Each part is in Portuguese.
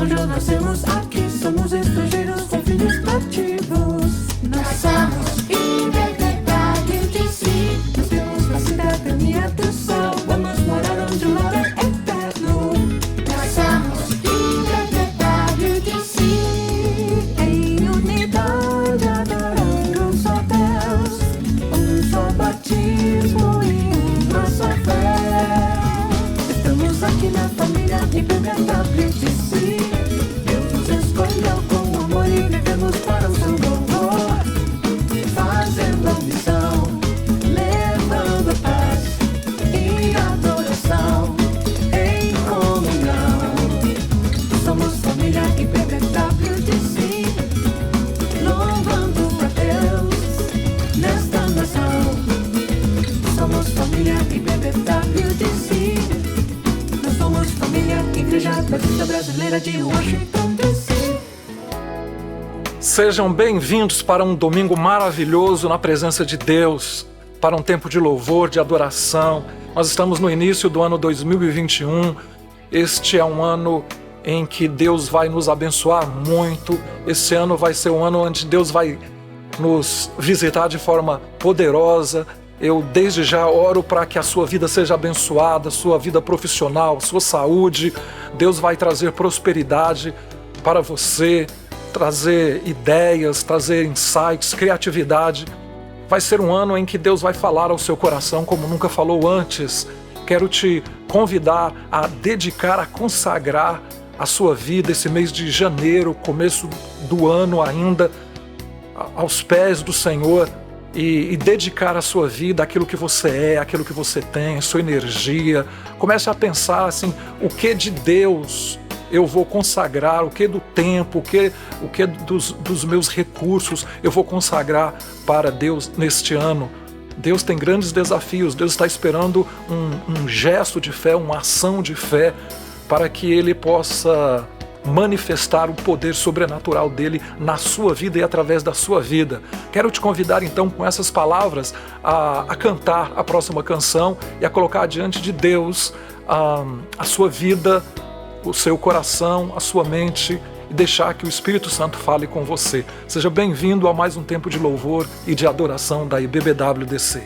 onde nascemos aqui, somos estrangeiros com filhos cativos. Nascemos independente de si, nós temos a cidadania do céu, vamos morar onde o lar é eterno. Nascemos independente de si, em unidade adorando um só Deus, um só batismo e uma só fé. Estamos aqui na família IBBWDC. Deus nos escolheu com amor e vivemos para o seu louvor, fazendo a missão, levando paz e adoração em comunhão. Somos família IBBWDC, louvando a Deus nesta nação. Somos família IBBWDC. Nós somos família Igreja Batista Brasileira de Washington, D.C. Sejam bem-vindos para um domingo maravilhoso na presença de Deus, para um tempo de louvor, de adoração. Nós estamos no início do ano 2021. Este é um ano em que Deus vai nos abençoar muito. Esse ano vai ser um ano onde Deus vai nos visitar de forma poderosa. Eu desde já oro para que a sua vida seja abençoada, sua vida profissional, sua saúde. Deus vai trazer prosperidade para você, trazer ideias, trazer insights, criatividade. Vai ser um ano em que Deus vai falar ao seu coração como nunca falou antes. Quero te convidar a dedicar, a consagrar a sua vida esse mês de janeiro, começo do ano ainda, aos pés do Senhor. E dedicar a sua vida àquilo que você é, àquilo que você tem, a sua energia. Comece a pensar assim, o que de Deus eu vou consagrar, o que do tempo, o que dos meus recursos eu vou consagrar para Deus neste ano. Deus tem grandes desafios, Deus está esperando um gesto de fé, uma ação de fé, para que Ele possa manifestar o poder sobrenatural dele na sua vida e através da sua vida. Quero te convidar então com essas palavras a cantar a próxima canção e a colocar diante de Deus a sua vida, o seu coração, a sua mente e deixar que o Espírito Santo fale com você. Seja bem-vindo a mais um tempo de louvor e de adoração da IBBWDC.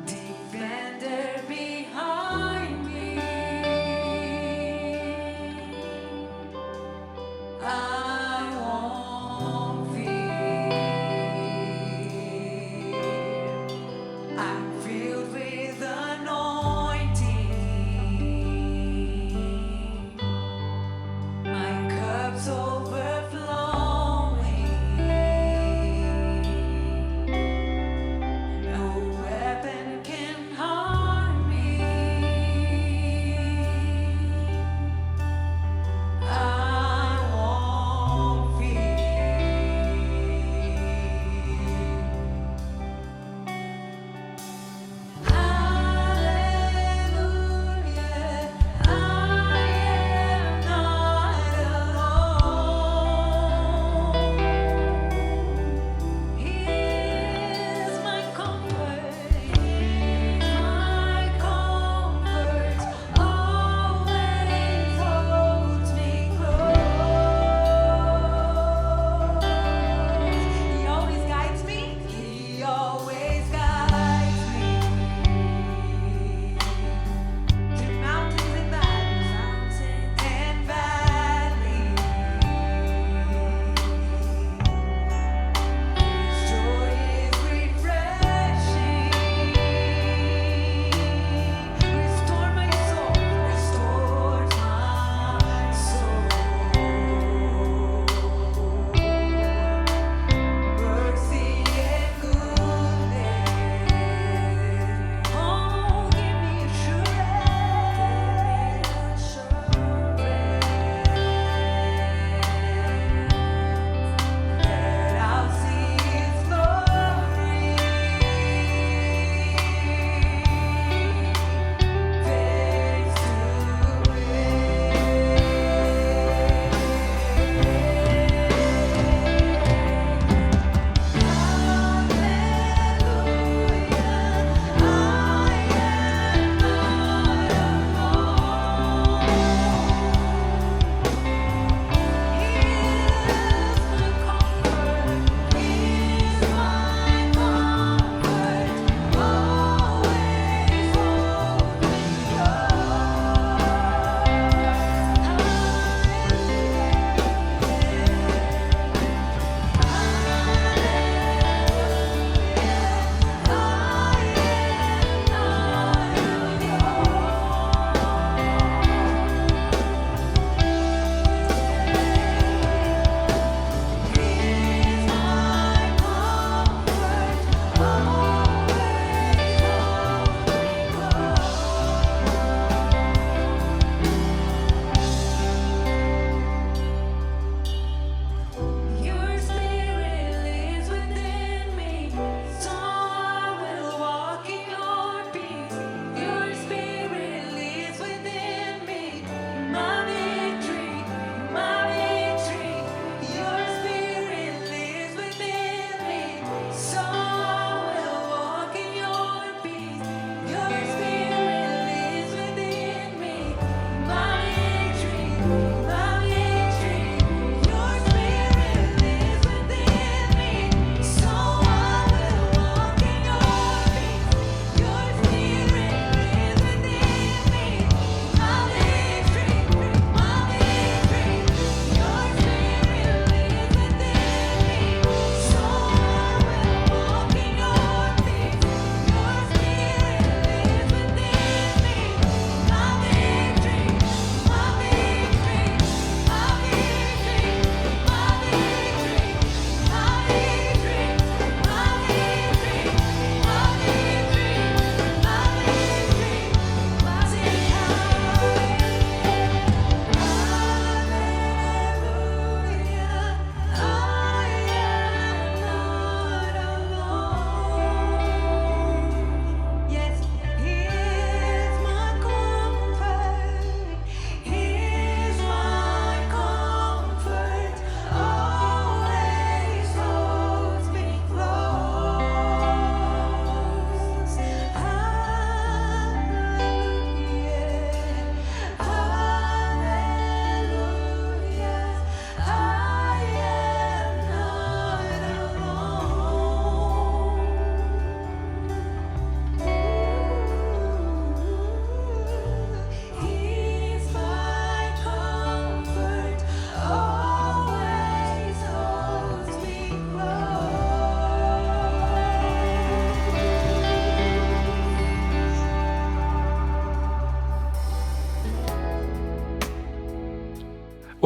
Defender me.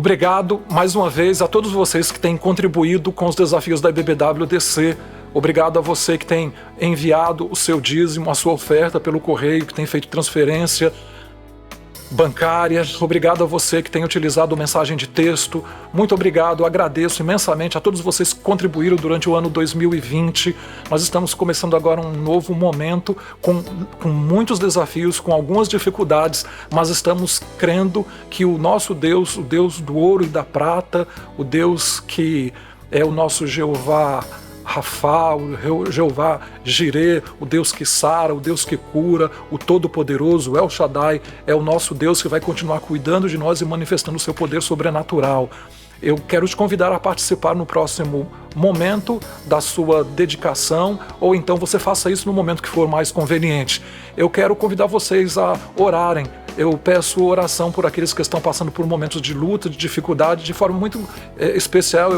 Obrigado mais uma vez a todos vocês que têm contribuído com os desafios da IBBWDC. Obrigado a você que tem enviado o seu dízimo, a sua oferta pelo correio, que tem feito transferência bancária. Obrigado a você que tem utilizado mensagem de texto. Muito obrigado, agradeço imensamente a todos vocês que contribuíram durante o ano 2020. Nós estamos começando agora um novo momento com muitos desafios, com algumas dificuldades, mas estamos crendo que o nosso Deus, o Deus do ouro e da prata, o Deus que é o nosso Jeová Rafa, o Jeová Jirê, o Deus que sara, o Deus que cura, o Todo-Poderoso, o El Shaddai, é o nosso Deus que vai continuar cuidando de nós e manifestando o seu poder sobrenatural. Eu quero te convidar a participar no próximo momento da sua dedicação, ou então você faça isso no momento que for mais conveniente. Eu quero convidar vocês a orarem. Eu peço oração por aqueles que estão passando por momentos de luta, de dificuldade, de forma muito especial.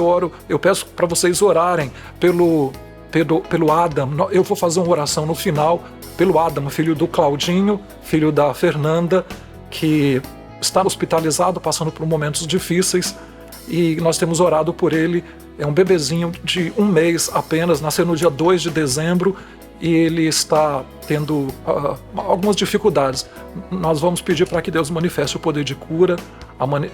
Eu peço para vocês orarem pelo Adam. Eu vou fazer uma oração no final pelo Adam, filho do Claudinho, filho da Fernanda, que está hospitalizado, passando por momentos difíceis, e nós temos orado por ele. É um bebezinho de 1 mês apenas, nasceu no dia 2 de dezembro, e ele está tendo algumas dificuldades. Nós vamos pedir para que Deus manifeste o poder de cura,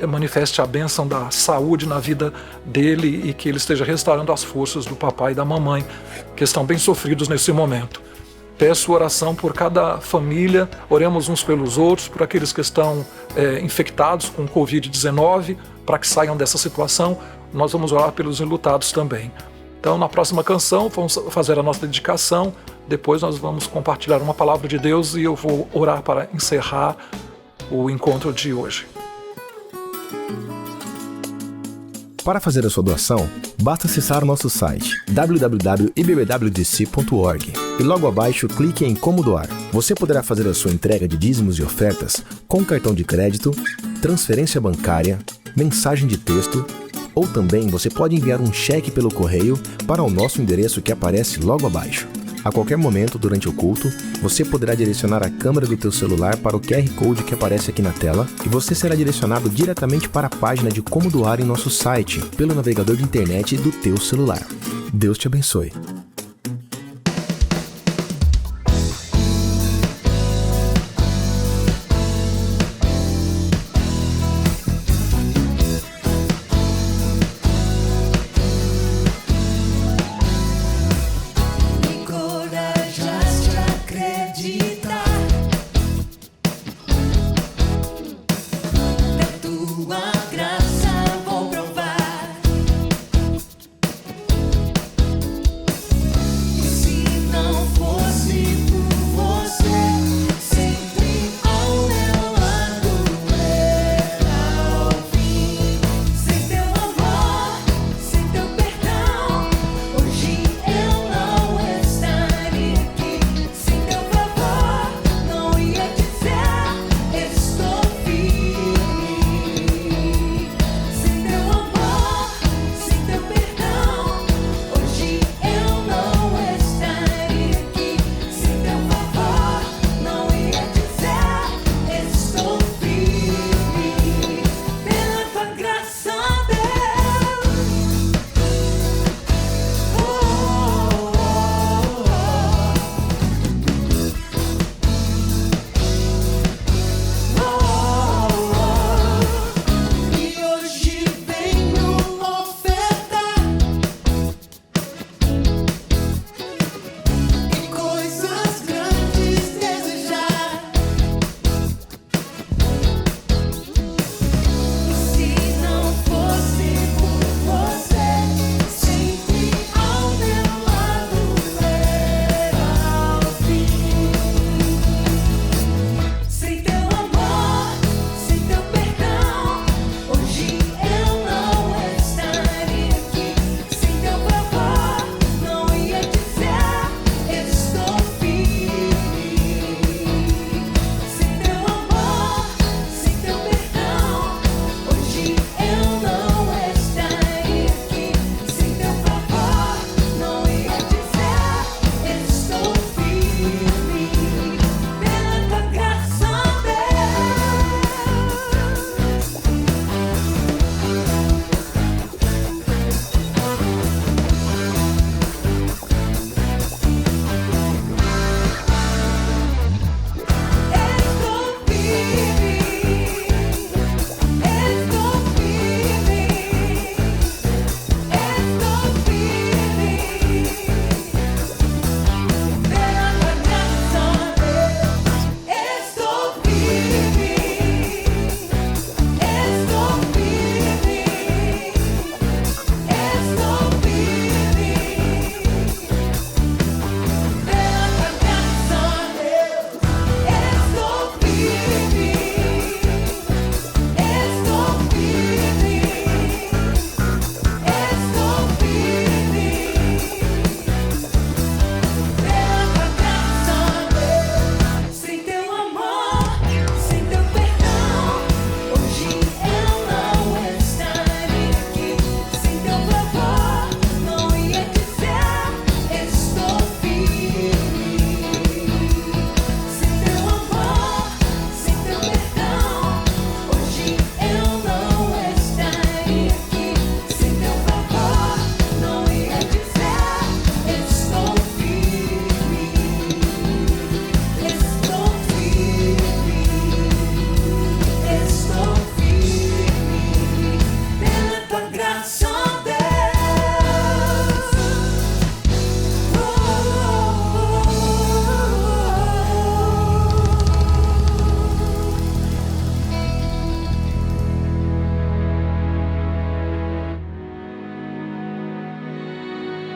manifeste a bênção da saúde na vida dele e que ele esteja restaurando as forças do papai e da mamãe, que estão bem sofridos nesse momento. Peço oração por cada família, oremos uns pelos outros, por aqueles que estão infectados com Covid-19, para que saiam dessa situação. Nós vamos orar pelos enlutados também. Então, na próxima canção, vamos fazer a nossa dedicação. Depois nós vamos compartilhar uma palavra de Deus e eu vou orar para encerrar o encontro de hoje. Para fazer a sua doação, basta acessar nosso site www.ibbwdc.org e logo abaixo clique em Como Doar. Você poderá fazer a sua entrega de dízimos e ofertas com cartão de crédito, transferência bancária, mensagem de texto, ou também você pode enviar um cheque pelo correio para o nosso endereço que aparece logo abaixo. A qualquer momento durante o culto, você poderá direcionar a câmera do teu celular para o QR Code que aparece aqui na tela e você será direcionado diretamente para a página de como doar em nosso site, pelo navegador de internet do teu celular. Deus te abençoe.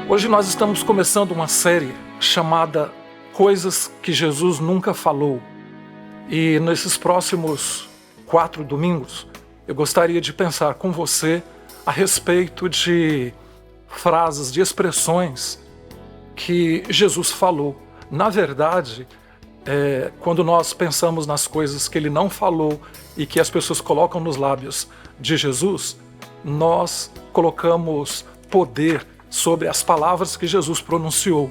Hoje nós estamos começando uma série chamada Coisas que Jesus Nunca Falou. E nesses próximos 4 domingos, eu gostaria de pensar com você a respeito de frases, de expressões que Jesus falou. Na verdade, quando nós pensamos nas coisas que ele não falou e que as pessoas colocam nos lábios de Jesus, nós colocamos poder sobre as palavras que Jesus pronunciou.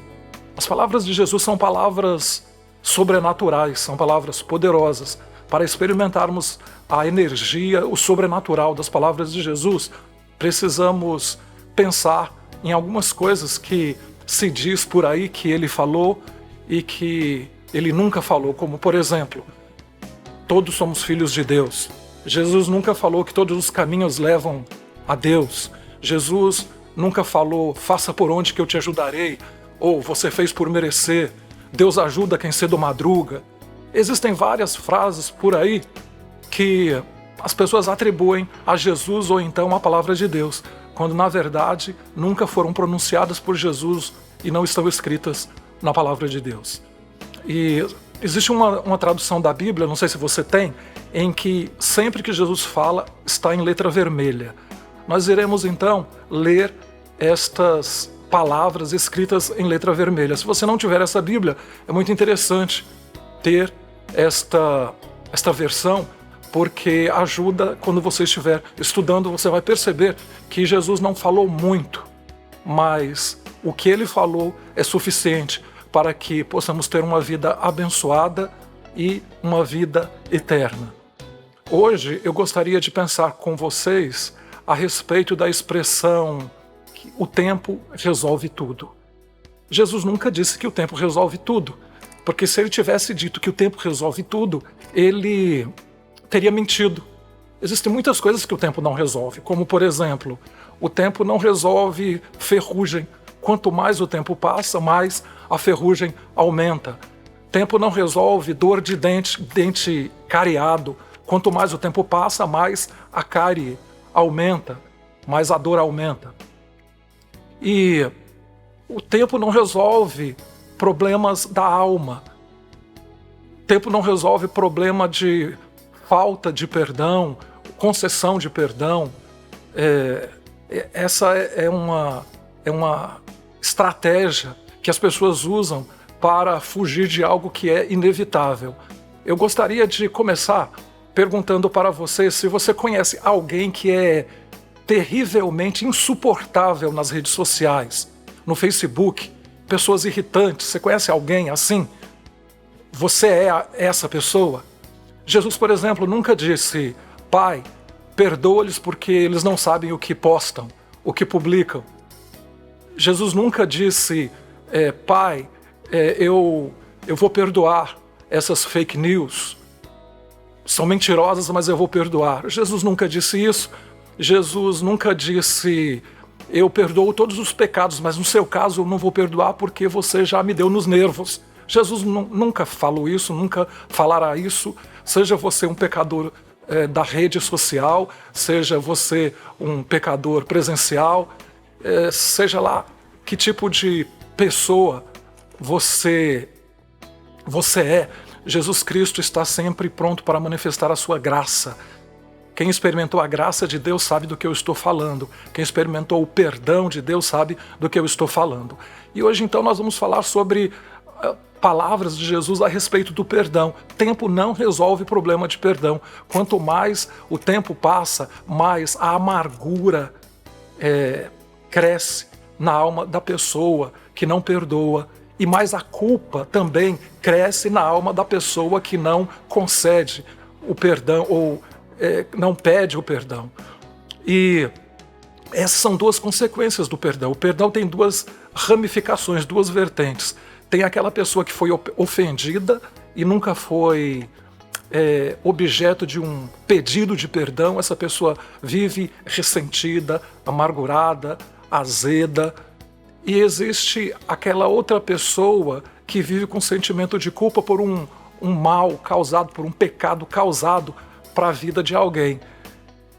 As palavras de Jesus são palavras sobrenaturais, são palavras poderosas. Para experimentarmos a energia, o sobrenatural das palavras de Jesus, precisamos pensar em algumas coisas que se diz por aí que ele falou e que ele nunca falou, como por exemplo, todos somos filhos de Deus. Jesus nunca falou que todos os caminhos levam a Deus. Jesus nunca falou, faça por onde que eu te ajudarei, ou você fez por merecer, Deus ajuda quem cedo madruga. Existem várias frases por aí que as pessoas atribuem a Jesus ou então à palavra de Deus, quando na verdade nunca foram pronunciadas por Jesus e não estão escritas na palavra de Deus. E existe uma tradução da Bíblia, não sei se você tem, em que sempre que Jesus fala está em letra vermelha. Nós iremos então ler estas palavras escritas em letra vermelha. Se você não tiver essa Bíblia, é muito interessante ter esta versão, porque ajuda quando você estiver estudando, você vai perceber que Jesus não falou muito, mas o que ele falou é suficiente para que possamos ter uma vida abençoada e uma vida eterna. Hoje eu gostaria de pensar com vocês a respeito da expressão que o tempo resolve tudo. Jesus nunca disse que o tempo resolve tudo, porque se ele tivesse dito que o tempo resolve tudo, ele teria mentido. Existem muitas coisas que o tempo não resolve, como por exemplo, o tempo não resolve ferrugem. Quanto mais o tempo passa, mais a ferrugem aumenta. O tempo não resolve dor de dente cariado. Quanto mais o tempo passa, mais a cárie aumenta, mais a dor aumenta. E o tempo não resolve problemas da alma. O tempo não resolve problema de falta de perdão, concessão de perdão. Essa é uma estratégia que as pessoas usam para fugir de algo que é inevitável. Eu gostaria de começar perguntando para você se você conhece alguém que é terrivelmente insuportável nas redes sociais, no Facebook, pessoas irritantes. Você conhece alguém assim? Você é essa pessoa? Jesus, por exemplo, nunca disse: Pai, perdoa-lhes porque eles não sabem o que postam, o que publicam. Jesus nunca disse: Pai, eu vou perdoar essas fake news. São mentirosas, mas eu vou perdoar. Jesus nunca disse isso. Jesus nunca disse: eu perdoo todos os pecados, mas no seu caso eu não vou perdoar porque você já me deu nos nervos. Jesus nunca falou isso, nunca falará isso. Seja você um pecador da rede social, seja você um pecador presencial, seja lá que tipo de pessoa você é, Jesus Cristo está sempre pronto para manifestar a sua graça. Quem experimentou a graça de Deus sabe do que eu estou falando. Quem experimentou o perdão de Deus sabe do que eu estou falando. E hoje então nós vamos falar sobre palavras de Jesus a respeito do perdão. Tempo não resolve problema de perdão. Quanto mais o tempo passa, mais a amargura cresce na alma da pessoa que não perdoa. E mais a culpa também cresce na alma da pessoa que não concede o perdão ou não pede o perdão. E essas são duas consequências do perdão. O perdão tem duas ramificações, duas vertentes. Tem aquela pessoa que foi ofendida e nunca foi objeto de um pedido de perdão. Essa pessoa vive ressentida, amargurada, azeda. E existe aquela outra pessoa que vive com sentimento de culpa por um mal causado, por um pecado causado para a vida de alguém.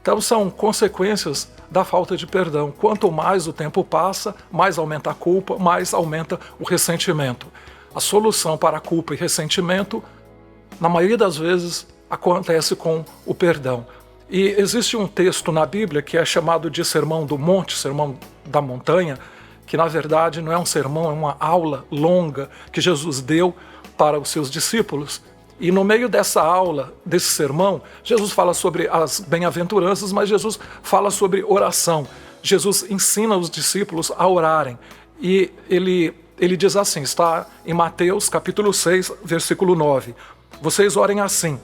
Então são consequências da falta de perdão. Quanto mais o tempo passa, mais aumenta a culpa, mais aumenta o ressentimento. A solução para a culpa e ressentimento, na maioria das vezes, acontece com o perdão. E existe um texto na Bíblia que é chamado de Sermão do Monte, Sermão da Montanha, que na verdade não é um sermão, é uma aula longa que Jesus deu para os seus discípulos. E no meio dessa aula, desse sermão, Jesus fala sobre as bem-aventuranças, mas Jesus fala sobre oração. Jesus ensina os discípulos a orarem. E ele diz assim, está em Mateus capítulo 6, versículo 9. Vocês orem assim: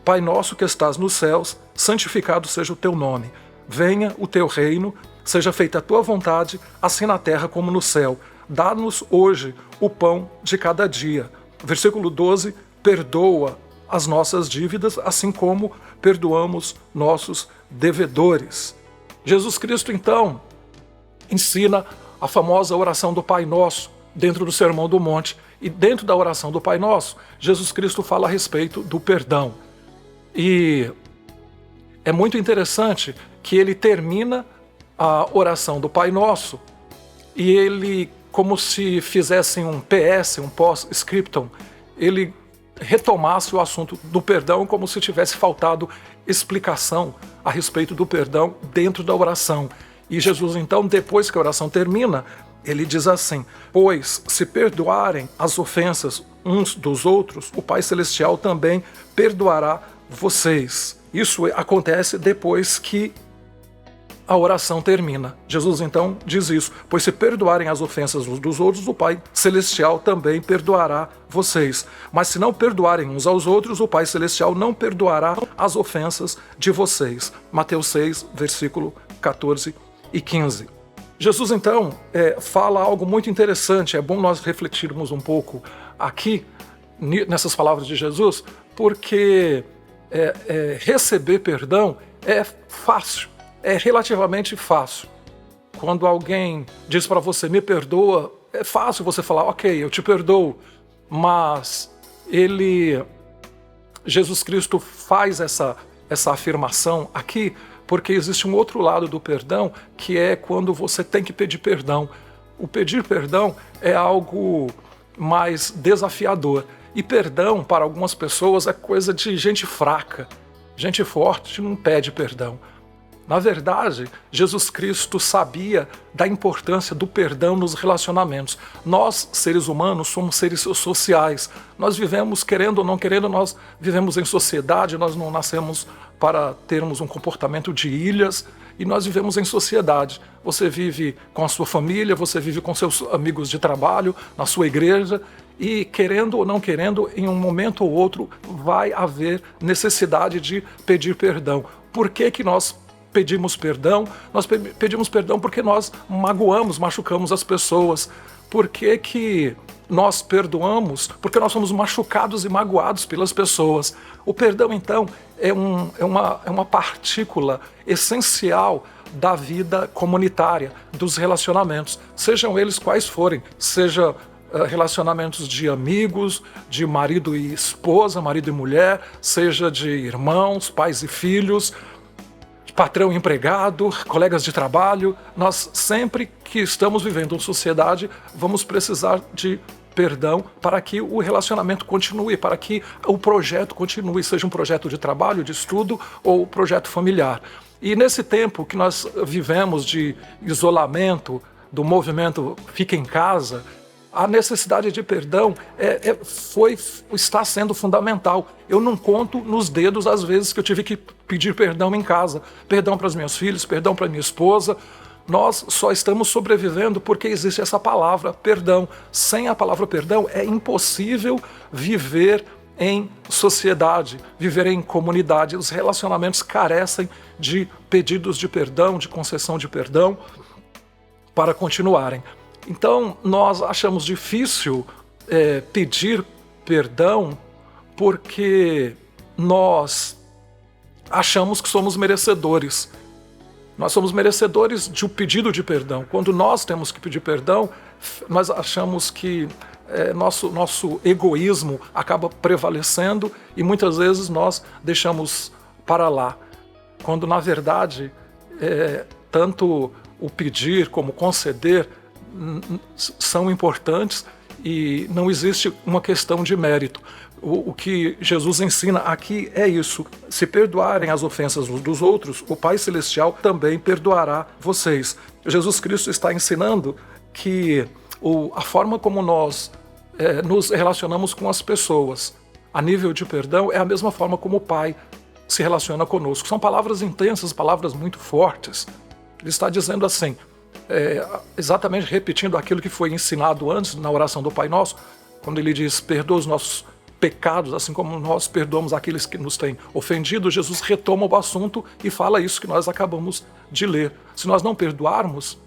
Pai nosso que estás nos céus, santificado seja o teu nome. Venha o teu reino, seja feita a tua vontade, assim na terra como no céu. Dá-nos hoje o pão de cada dia. Versículo 12, perdoa as nossas dívidas, assim como perdoamos nossos devedores. Jesus Cristo, então, ensina a famosa oração do Pai Nosso, dentro do Sermão do Monte. E dentro da oração do Pai Nosso, Jesus Cristo fala a respeito do perdão. E é muito interessante que ele termina a oração do Pai Nosso e ele, como se fizesse um PS, um post-scriptum, ele retomasse o assunto do perdão como se tivesse faltado explicação a respeito do perdão dentro da oração. E Jesus, então, depois que a oração termina, ele diz assim: pois se perdoarem as ofensas uns dos outros, o Pai Celestial também perdoará vocês. Isso acontece depois que a oração termina. Jesus então diz isso: pois se perdoarem as ofensas uns dos outros, o Pai Celestial também perdoará vocês. Mas se não perdoarem uns aos outros, o Pai Celestial não perdoará as ofensas de vocês. Mateus 6, versículo 14 e 15. Jesus então fala algo muito interessante. É bom nós refletirmos um pouco aqui nessas palavras de Jesus, porque receber perdão é fácil. É relativamente fácil. Quando alguém diz para você, me perdoa, é fácil você falar, ok, eu te perdoo. Mas Jesus Cristo faz essa afirmação aqui porque existe um outro lado do perdão, que é quando você tem que pedir perdão. O pedir perdão é algo mais desafiador. E perdão, para algumas pessoas, é coisa de gente fraca. Gente forte não pede perdão. Na verdade, Jesus Cristo sabia da importância do perdão nos relacionamentos. Nós, seres humanos, somos seres sociais. Nós vivemos, querendo ou não querendo, nós vivemos em sociedade, nós não nascemos para termos um comportamento de ilhas, e nós vivemos em sociedade. Você vive com a sua família, você vive com seus amigos de trabalho, na sua igreja, e querendo ou não querendo, em um momento ou outro, vai haver necessidade de pedir perdão. Por que nós pedimos perdão? Nós pedimos perdão porque nós machucamos as pessoas. Por que nós perdoamos? Porque nós somos machucados e magoados pelas pessoas. O perdão, então, é uma partícula essencial da vida comunitária, dos relacionamentos, sejam eles quais forem, seja relacionamentos de amigos, de marido e esposa, marido e mulher, seja de irmãos, pais e filhos, patrão e empregado, colegas de trabalho. Nós sempre que estamos vivendo em sociedade vamos precisar de perdão para que o relacionamento continue, para que o projeto continue, seja um projeto de trabalho, de estudo ou projeto familiar. E nesse tempo que nós vivemos de isolamento, do movimento Fica em Casa, a necessidade de perdão está sendo fundamental. Eu não conto nos dedos as vezes que eu tive que pedir perdão em casa. Perdão para os meus filhos, perdão para minha esposa. Nós só estamos sobrevivendo porque existe essa palavra perdão. Sem a palavra perdão é impossível viver em sociedade, viver em comunidade. Os relacionamentos carecem de pedidos de perdão, de concessão de perdão para continuarem. Então, nós achamos difícil pedir perdão porque nós achamos que somos merecedores. Nós somos merecedores de um pedido de perdão. Quando nós temos que pedir perdão, nós achamos que nosso egoísmo acaba prevalecendo e muitas vezes nós deixamos para lá. Quando, na verdade, tanto o pedir como conceder são importantes e não existe uma questão de mérito. O que Jesus ensina aqui é isso: se perdoarem as ofensas uns dos outros, o Pai Celestial também perdoará vocês. Jesus Cristo está ensinando que a forma como nós nos relacionamos com as pessoas a nível de perdão é a mesma forma como o Pai se relaciona conosco. São palavras intensas, palavras muito fortes. Ele está dizendo assim, exatamente repetindo aquilo que foi ensinado antes na oração do Pai Nosso, quando ele diz: perdoa os nossos pecados, assim como nós perdoamos aqueles que nos têm ofendido. Jesus retoma o assunto e fala isso que nós acabamos de ler. Se nós não perdoarmos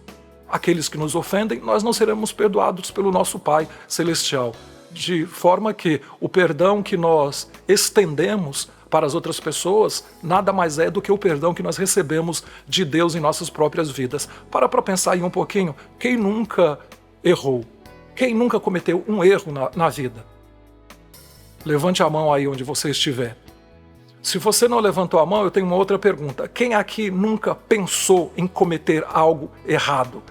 aqueles que nos ofendem, nós não seremos perdoados pelo nosso Pai Celestial. De forma que o perdão que nós estendemos para as outras pessoas nada mais é do que o perdão que nós recebemos de Deus em nossas próprias vidas. Para pensar aí um pouquinho: quem nunca errou? Quem nunca cometeu um erro na vida? Levante a mão aí onde você estiver. Se você não levantou a mão, eu tenho uma outra pergunta: quem aqui nunca pensou em cometer algo errado?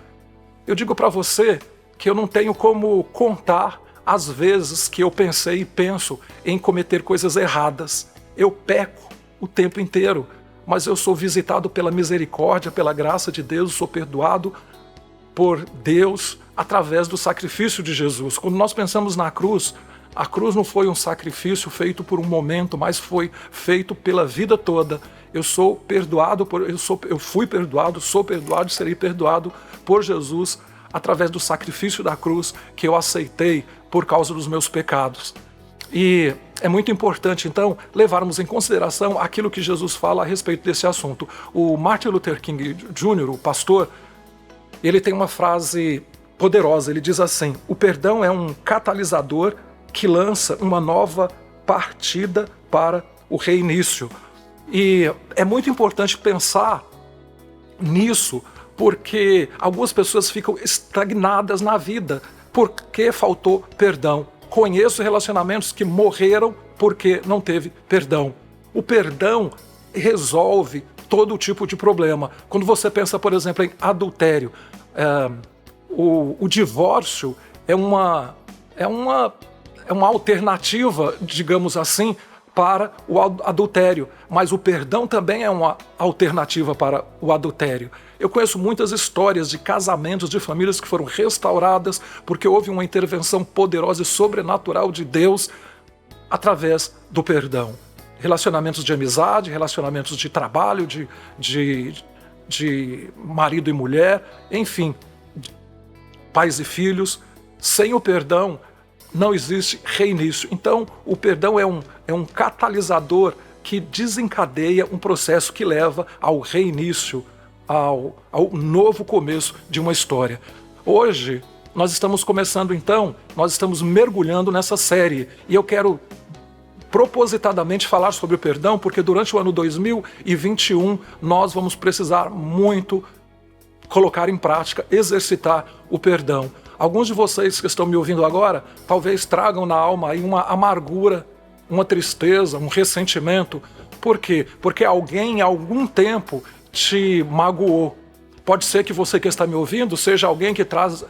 Eu digo para você que eu não tenho como contar as vezes que eu pensei e penso em cometer coisas erradas. Eu peco o tempo inteiro, mas eu sou visitado pela misericórdia, pela graça de Deus, sou perdoado por Deus através do sacrifício de Jesus. Quando nós pensamos na cruz, a cruz não foi um sacrifício feito por um momento, mas foi feito pela vida toda. Eu sou perdoado, eu fui perdoado, sou perdoado e serei perdoado por Jesus através do sacrifício da cruz que eu aceitei por causa dos meus pecados. E é muito importante, então, levarmos em consideração aquilo que Jesus fala a respeito desse assunto. O Martin Luther King Jr., o pastor, ele tem uma frase poderosa. Ele diz assim: o perdão é um catalisador que lança uma nova partida para o reinício. E é muito importante pensar nisso, porque algumas pessoas ficam estagnadas na vida porque faltou perdão. Conheço relacionamentos que morreram porque não teve perdão. O perdão resolve todo tipo de problema. Quando você pensa, por exemplo, em adultério, o divórcio é uma alternativa, digamos assim, para o adultério, mas o perdão também é uma alternativa para o adultério. Eu conheço muitas histórias de casamentos, de famílias que foram restauradas porque houve uma intervenção poderosa e sobrenatural de Deus através do perdão. Relacionamentos de amizade, relacionamentos de trabalho, de marido e mulher, enfim, pais e filhos. Sem o perdão não existe reinício. Então, o perdão é um catalisador que desencadeia um processo que leva ao reinício, ao novo começo de uma história. Hoje, nós estamos começando, então, nós estamos mergulhando nessa série. E eu quero propositadamente falar sobre o perdão, porque durante o ano 2021 nós vamos precisar muito colocar em prática, exercitar o perdão. Alguns de vocês que estão me ouvindo agora, talvez tragam na alma aí uma amargura, uma tristeza, um ressentimento. Por quê? Porque alguém, em algum tempo, te magoou. Pode ser que você que está me ouvindo seja alguém que traz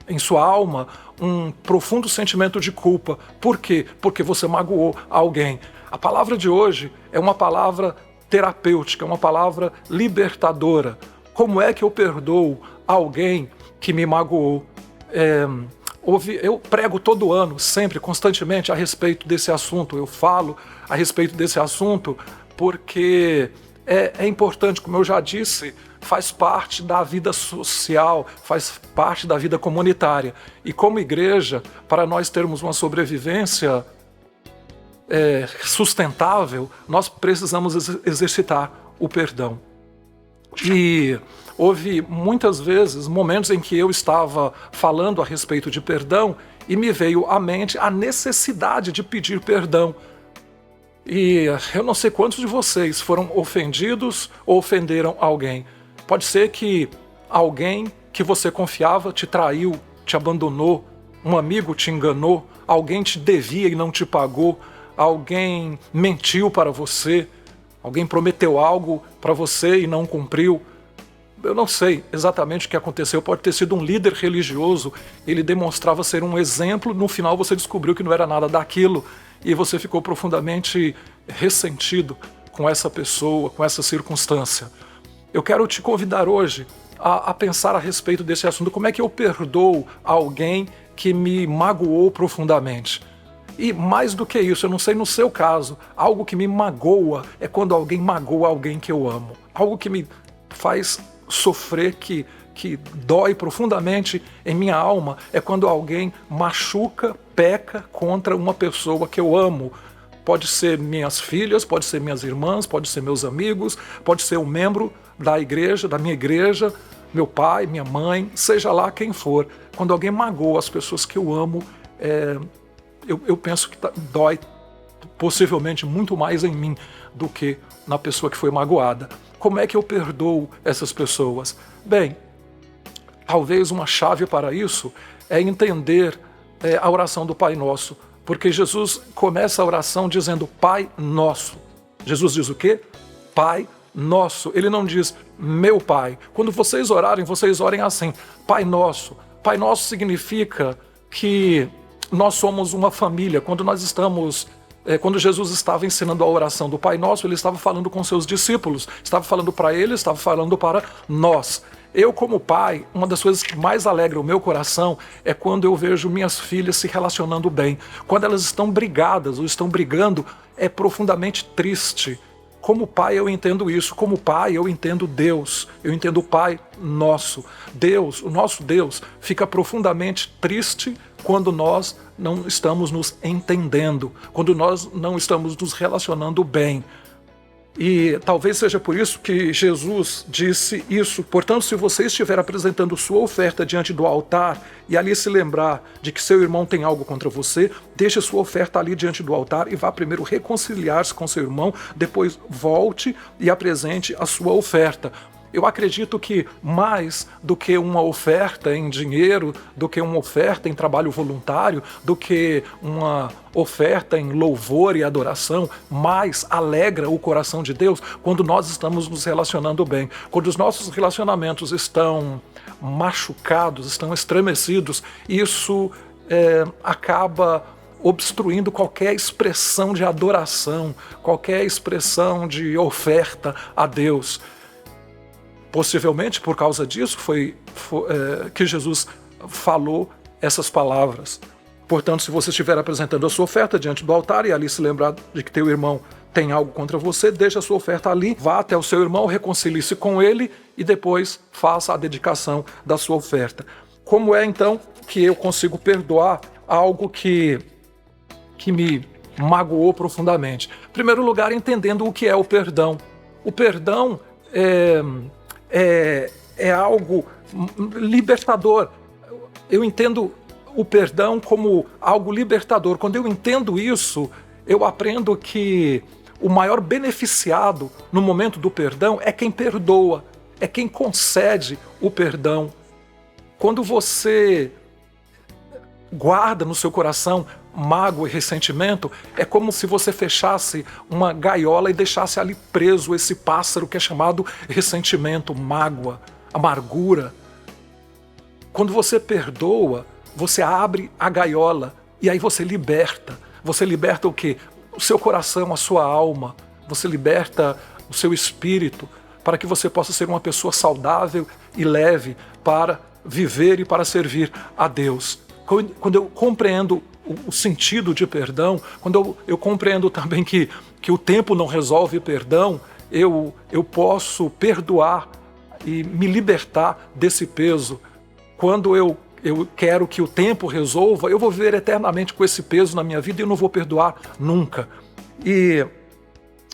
em sua alma um profundo sentimento de culpa. Por quê? Porque você magoou alguém. A palavra de hoje é uma palavra terapêutica, uma palavra libertadora. Como é que eu perdoo alguém que me magoou? Eu prego todo ano, sempre, constantemente, a respeito desse assunto. Eu falo a respeito desse assunto porque é importante, como eu já disse, faz parte da vida social, faz parte da vida comunitária. E como igreja, para nós termos uma sobrevivência sustentável, nós precisamos exercitar o perdão. E houve muitas vezes momentos em que eu estava falando a respeito de perdão e me veio à mente a necessidade de pedir perdão. E eu não sei quantos de vocês foram ofendidos ou ofenderam alguém. Pode ser que alguém que você confiava te traiu, te abandonou, um amigo te enganou, alguém te devia e não te pagou, alguém mentiu para você, alguém prometeu algo para você e não cumpriu. Eu não sei exatamente o que aconteceu, pode ter sido um líder religioso, ele demonstrava ser um exemplo, no final você descobriu que não era nada daquilo e você ficou profundamente ressentido com essa pessoa, com essa circunstância. Eu quero te convidar hoje a pensar a respeito desse assunto. Como é que eu perdoo alguém que me magoou profundamente? E mais do que isso, eu não sei no seu caso, algo que me magoa é quando alguém magoa alguém que eu amo. Algo que me faz sofrer, que dói profundamente em minha alma, é quando alguém machuca, peca contra uma pessoa que eu amo. Pode ser minhas filhas, pode ser minhas irmãs, pode ser meus amigos, pode ser um membro da igreja, da minha igreja, meu pai, minha mãe, seja lá quem for. Quando alguém magoa as pessoas que eu amo, eu penso que dói possivelmente muito mais em mim do que na pessoa que foi magoada. Como é que eu perdoo essas pessoas? Bem, talvez uma chave para isso é entender a oração do Pai Nosso, porque Jesus começa a oração dizendo Pai Nosso. Jesus diz o quê? Pai Nosso. Ele não diz meu Pai. Quando vocês orarem, vocês orem assim, Pai Nosso. Pai Nosso significa que nós somos uma família. Quando Jesus estava ensinando a oração do Pai Nosso, ele estava falando com seus discípulos, estava falando para eles, estava falando para nós. Eu, como pai, uma das coisas que mais alegra o meu coração é quando eu vejo minhas filhas se relacionando bem. Quando elas estão brigadas ou estão brigando, é profundamente triste. Como pai eu entendo isso, como pai eu entendo Deus, eu entendo o Pai Nosso. Deus, o nosso Deus, fica profundamente triste quando nós não estamos nos entendendo, quando nós não estamos nos relacionando bem. E talvez seja por isso que Jesus disse isso. Portanto, se você estiver apresentando sua oferta diante do altar e ali se lembrar de que seu irmão tem algo contra você, deixe sua oferta ali diante do altar e vá primeiro reconciliar-se com seu irmão, depois volte e apresente a sua oferta. Eu acredito que mais do que uma oferta em dinheiro, do que uma oferta em trabalho voluntário, do que uma oferta em louvor e adoração, mais alegra o coração de Deus quando nós estamos nos relacionando bem. Quando os nossos relacionamentos estão machucados, estão estremecidos, isso acaba obstruindo qualquer expressão de adoração, qualquer expressão de oferta a Deus. Possivelmente por causa disso foi que Jesus falou essas palavras. Portanto, se você estiver apresentando a sua oferta diante do altar e ali se lembrar de que teu irmão tem algo contra você, deixe a sua oferta ali, vá até o seu irmão, reconcilie-se com ele e depois faça a dedicação da sua oferta. Como é então que eu consigo perdoar algo que me magoou profundamente? Em primeiro lugar, entendendo o que é o perdão. O perdão é algo libertador. Eu entendo o perdão como algo libertador. Quando eu entendo isso, eu aprendo que o maior beneficiado no momento do perdão é quem perdoa, é quem concede o perdão. Quando você guarda no seu coração mágoa e ressentimento, é como se você fechasse uma gaiola e deixasse ali preso esse pássaro que é chamado ressentimento, mágoa, amargura. Quando você perdoa, você abre a gaiola e aí você liberta. Você liberta o quê? O seu coração, a sua alma. Você liberta o seu espírito para que você possa ser uma pessoa saudável e leve para viver e para servir a Deus. Quando eu compreendo o sentido de perdão, quando eu compreendo também que o tempo não resolve perdão, eu posso perdoar e me libertar desse peso. Quando eu quero que o tempo resolva, eu vou viver eternamente com esse peso na minha vida e eu não vou perdoar nunca. E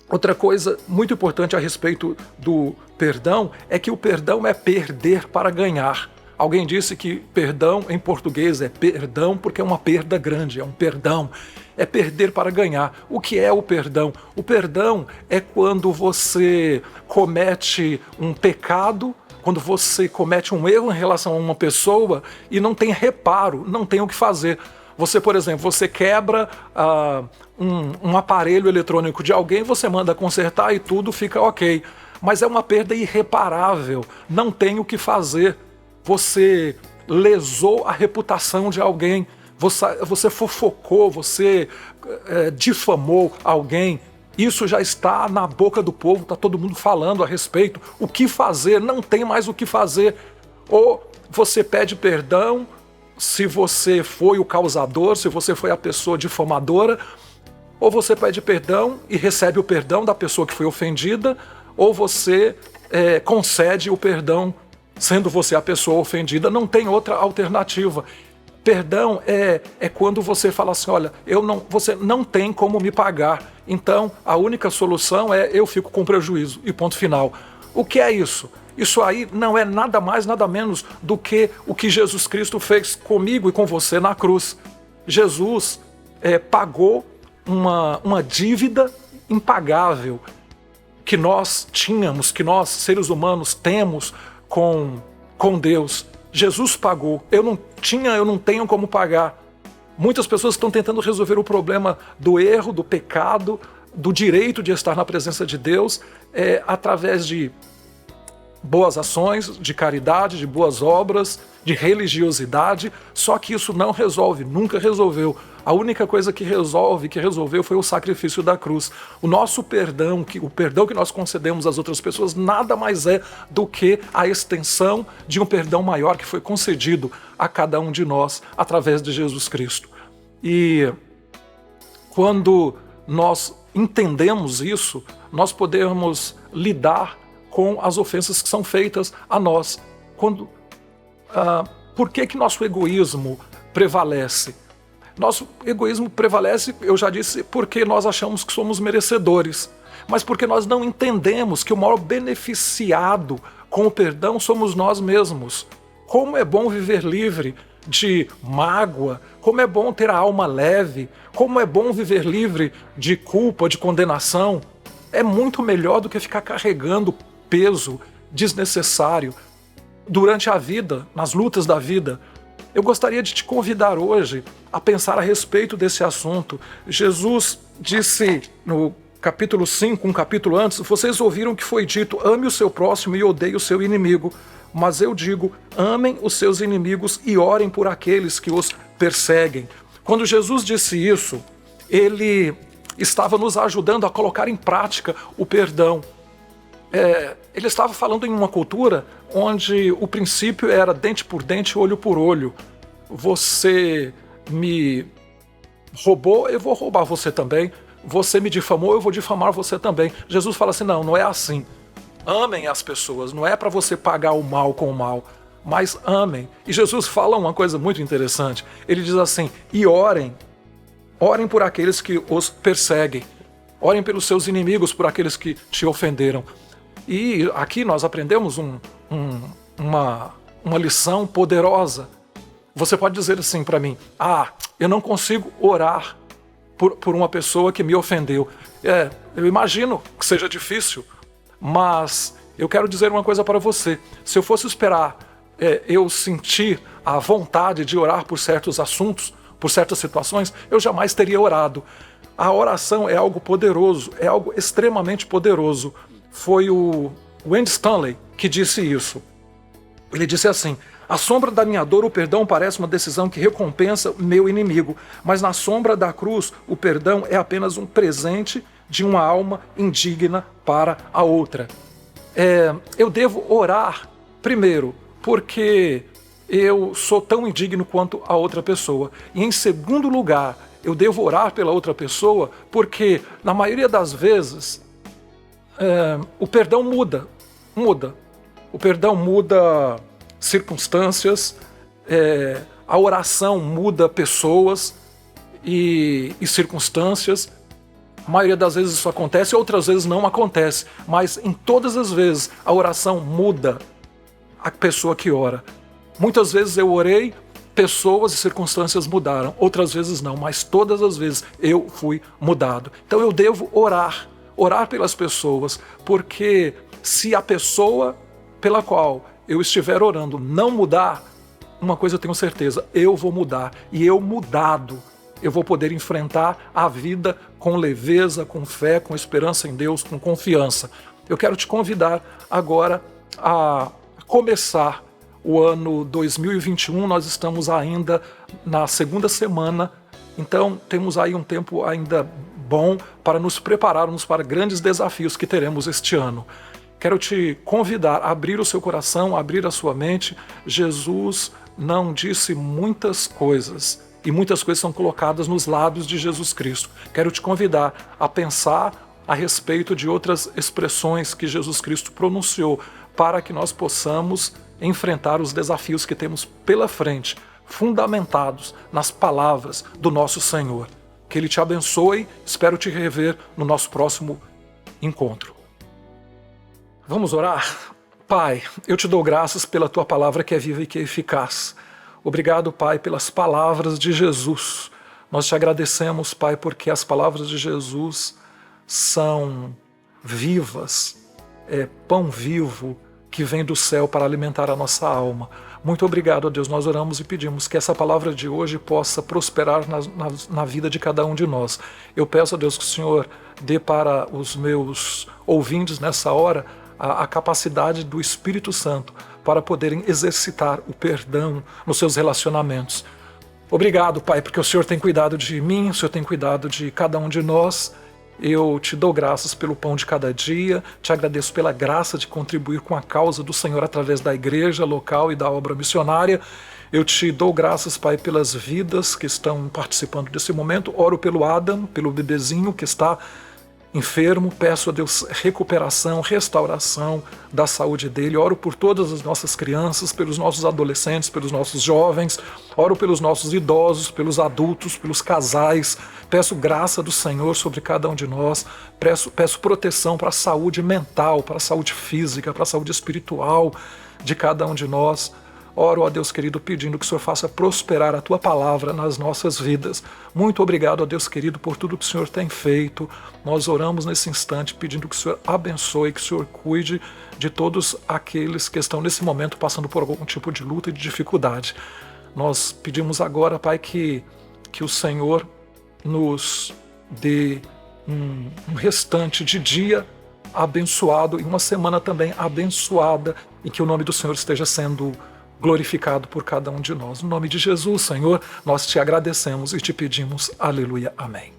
outra coisa muito importante a respeito do perdão é que o perdão é perder para ganhar. Alguém disse que perdão em português é perdão porque é uma perda grande, é um perdão. É perder para ganhar. O que é o perdão? O perdão é quando você comete um pecado, quando você comete um erro em relação a uma pessoa e não tem reparo, não tem o que fazer. Você, por exemplo, você quebra um aparelho eletrônico de alguém, você manda consertar e tudo fica ok. mas é uma perda irreparável. Não tem o que fazer. Você lesou a reputação de alguém, você fofocou, você difamou alguém. Isso já está na boca do povo, está todo mundo falando a respeito. O que fazer? Não tem mais o que fazer. Ou você pede perdão se você foi o causador, se você foi a pessoa difamadora, ou você pede perdão e recebe o perdão da pessoa que foi ofendida, ou você concede o perdão sendo você a pessoa ofendida. Não tem outra alternativa. Perdão é quando você fala assim, olha, você não tem como me pagar, então a única solução é eu fico com prejuízo e ponto final. O que é isso? Isso aí não é nada mais, nada menos do que o que Jesus Cristo fez comigo e com você na cruz. Jesus pagou uma dívida impagável que nós tínhamos, que nós seres humanos temos com Deus. Jesus pagou. Eu não tenho como pagar. Muitas pessoas estão tentando resolver o problema do erro, do pecado, do direito de estar na presença de Deus através de boas ações, de caridade, de boas obras, de religiosidade, só que isso não resolve, nunca resolveu. A única coisa que resolveu foi o sacrifício da cruz. O nosso perdão, o perdão que nós concedemos às outras pessoas, nada mais é do que a extensão de um perdão maior que foi concedido a cada um de nós através de Jesus Cristo. E quando nós entendemos isso, nós podemos lidar com as ofensas que são feitas a nós. Por que nosso egoísmo prevalece? Nosso egoísmo prevalece, eu já disse, porque nós achamos que somos merecedores, mas porque nós não entendemos que o maior beneficiado com o perdão somos nós mesmos. Como é bom viver livre de mágoa, como é bom ter a alma leve, como é bom viver livre de culpa, de condenação. É muito melhor do que ficar carregando peso desnecessário durante a vida, nas lutas da vida. Eu gostaria de te convidar hoje a pensar a respeito desse assunto. Jesus disse no capítulo 5, um capítulo antes, vocês ouviram que foi dito, ame o seu próximo e odeie o seu inimigo. Mas eu digo, amem os seus inimigos e orem por aqueles que os perseguem. Quando Jesus disse isso, ele estava nos ajudando a colocar em prática o perdão. Ele estava falando em uma cultura onde o princípio era dente por dente, olho por olho. Você me roubou, eu vou roubar você também. Você me difamou, eu vou difamar você também. Jesus fala assim, não é assim. Amem as pessoas, não é para você pagar o mal com o mal, mas amem. E Jesus fala uma coisa muito interessante. Ele diz assim, e orem por aqueles que os perseguem. Orem pelos seus inimigos, por aqueles que te ofenderam. E aqui nós aprendemos uma lição poderosa. Você pode dizer assim para mim, eu não consigo orar por uma pessoa que me ofendeu. Eu imagino que seja difícil, mas eu quero dizer uma coisa para você. Se eu fosse esperar eu sentir a vontade de orar por certos assuntos, por certas situações, eu jamais teria orado. A oração é algo poderoso, é algo extremamente poderoso. Foi o Andy Stanley que disse isso. Ele disse assim, à sombra da minha dor, o perdão parece uma decisão que recompensa o meu inimigo, mas na sombra da cruz, o perdão é apenas um presente de uma alma indigna para a outra. Eu devo orar, primeiro, porque eu sou tão indigno quanto a outra pessoa. E em segundo lugar, eu devo orar pela outra pessoa, porque na maioria das vezes o perdão muda. O perdão muda circunstâncias, a oração muda pessoas e circunstâncias. A maioria das vezes isso acontece, outras vezes não acontece. Mas em todas as vezes a oração muda a pessoa que ora. Muitas vezes eu orei, pessoas e circunstâncias mudaram. Outras vezes não, mas todas as vezes eu fui mudado. Então eu devo orar pelas pessoas, porque se a pessoa pela qual eu estiver orando não mudar, uma coisa eu tenho certeza, eu vou mudar. E eu mudado, eu vou poder enfrentar a vida com leveza, com fé, com esperança em Deus, com confiança. Eu quero te convidar agora a começar o ano 2021. Nós estamos ainda na segunda semana, então temos aí um tempo ainda bom para nos prepararmos para grandes desafios que teremos este ano. Quero te convidar a abrir o seu coração, a abrir a sua mente. Jesus não disse muitas coisas, e muitas coisas são colocadas nos lábios de Jesus Cristo. Quero te convidar a pensar a respeito de outras expressões que Jesus Cristo pronunciou para que nós possamos enfrentar os desafios que temos pela frente, fundamentados nas palavras do nosso Senhor. Que Ele te abençoe, espero te rever no nosso próximo encontro. Vamos orar? Pai, eu te dou graças pela Tua palavra que é viva e que é eficaz. Obrigado, Pai, pelas palavras de Jesus. Nós te agradecemos, Pai, porque as palavras de Jesus são vivas, é pão vivo que vem do céu para alimentar a nossa alma. Muito obrigado, ó Deus. Nós oramos e pedimos que essa palavra de hoje possa prosperar na vida de cada um de nós. Eu peço, ó Deus, que o Senhor dê para os meus ouvintes nessa hora a capacidade do Espírito Santo para poderem exercitar o perdão nos seus relacionamentos. Obrigado, Pai, porque o Senhor tem cuidado de mim, o Senhor tem cuidado de cada um de nós. Eu te dou graças pelo pão de cada dia, te agradeço pela graça de contribuir com a causa do Senhor através da igreja local e da obra missionária. Eu te dou graças, Pai, pelas vidas que estão participando desse momento. Oro pelo Adam, pelo bebezinho que está enfermo, peço a Deus recuperação, restauração da saúde dele. Oro por todas as nossas crianças, pelos nossos adolescentes, pelos nossos jovens. Oro pelos nossos idosos, pelos adultos, pelos casais. Peço graça do Senhor sobre cada um de nós. Peço proteção para a saúde mental, para a saúde física, para a saúde espiritual de cada um de nós. Oro, ó Deus querido, pedindo que o Senhor faça prosperar a Tua palavra nas nossas vidas. Muito obrigado, ó Deus querido, por tudo que o Senhor tem feito. Nós oramos nesse instante pedindo que o Senhor abençoe, que o Senhor cuide de todos aqueles que estão nesse momento passando por algum tipo de luta e de dificuldade. Nós pedimos agora, Pai, que o Senhor nos dê um restante de dia abençoado e uma semana também abençoada, e que o nome do Senhor esteja sendo glorificado por cada um de nós. No nome de Jesus, Senhor, nós te agradecemos e te pedimos. Aleluia. Amém.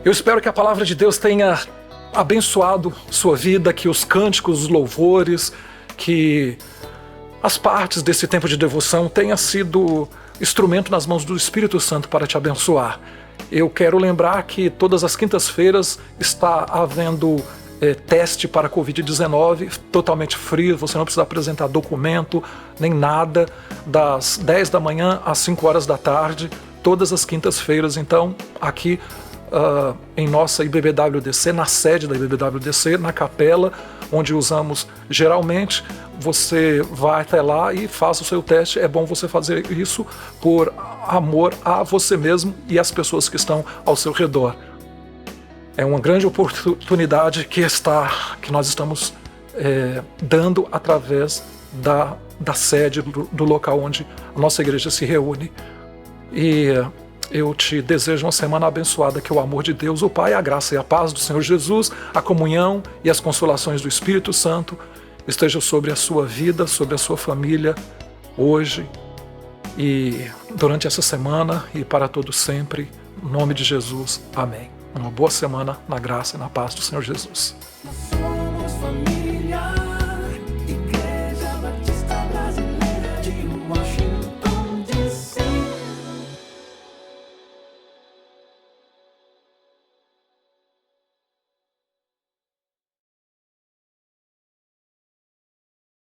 Eu espero que a palavra de Deus tenha abençoado sua vida, que os cânticos, os louvores, que as partes desse tempo de devoção tenham sido instrumento nas mãos do Espírito Santo para te abençoar. Eu quero lembrar que todas as quintas-feiras está havendo teste para Covid-19, totalmente free, você não precisa apresentar documento, nem nada, das 10 da manhã às 5 horas da tarde, todas as quintas-feiras. Então, aqui em nossa IBBWDC, na sede da IBBWDC, na capela, onde usamos geralmente, você vai até lá e faça o seu teste. É bom você fazer isso por amor a você mesmo e às pessoas que estão ao seu redor. É uma grande oportunidade que nós estamos dando através da sede, do local onde a nossa igreja se reúne. E eu te desejo uma semana abençoada, que o amor de Deus, o Pai, a graça e a paz do Senhor Jesus, a comunhão e as consolações do Espírito Santo estejam sobre a sua vida, sobre a sua família, hoje e durante essa semana e para todo sempre. Em nome de Jesus, amém. Uma boa semana na graça e na paz do Senhor Jesus.